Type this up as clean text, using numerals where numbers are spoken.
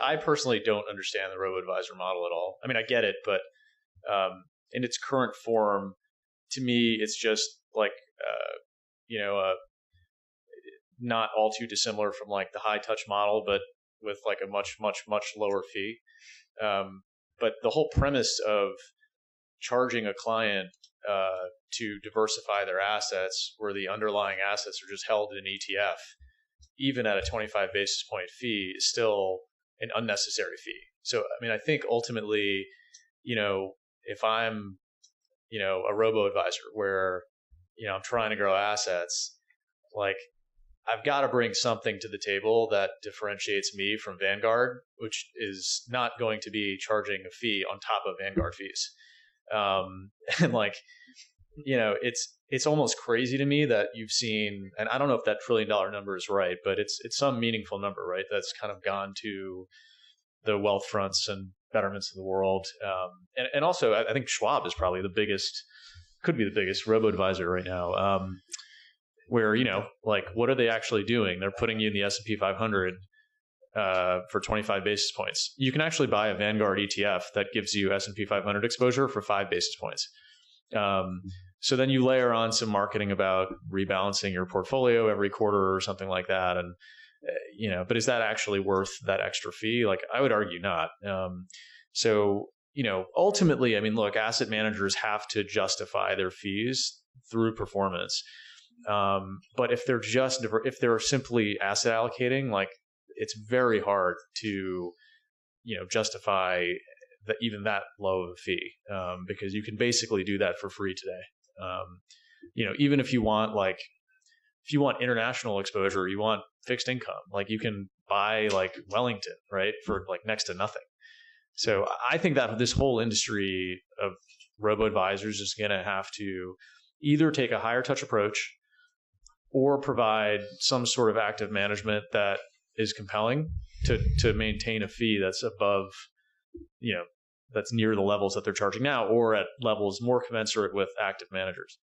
I personally don't understand the robo-advisor model at all. I mean, I get it, but in its current form, to me, it's just like, not all too dissimilar from like the high touch model, but with like a much, much, much lower fee. But the whole premise of charging a client to diversify their assets where the underlying assets are just held in an ETF, even at a 25 basis point fee, is still an unnecessary fee. So, I mean, I think ultimately, if I'm, a robo advisor where, I'm trying to grow assets, like I've got to bring something to the table that differentiates me from Vanguard, which is not going to be charging a fee on top of Vanguard fees. And like, it's almost crazy to me that you've seen, and I don't know if that $1 trillion number is right, but it's some meaningful number, right? That's kind of gone to the wealth fronts and betterments of the world. And also I think Schwab is probably could be the biggest robo-advisor right now. Where, like, what are they actually doing? They're putting you in the S&P 500 for 25 basis points. You can actually buy a Vanguard ETF that gives you S&P 500 exposure for 5 basis points. So then you layer on some marketing about rebalancing your portfolio every quarter or something like that. And, but is that actually worth that extra fee? Like, I would argue not. So, ultimately, I mean, look, asset managers have to justify their fees through performance. But if they're simply asset allocating, like, it's very hard to, justify even that low of a fee, because you can basically do that for free today. Even if you want international exposure, you want fixed income, like you can buy like Wellington, right, for like next to nothing. So I think that this whole industry of robo advisors is going to have to either take a higher touch approach or provide some sort of active management that is compelling to maintain a fee that's above, that's near the levels that they're charging now, or at levels more commensurate with active managers.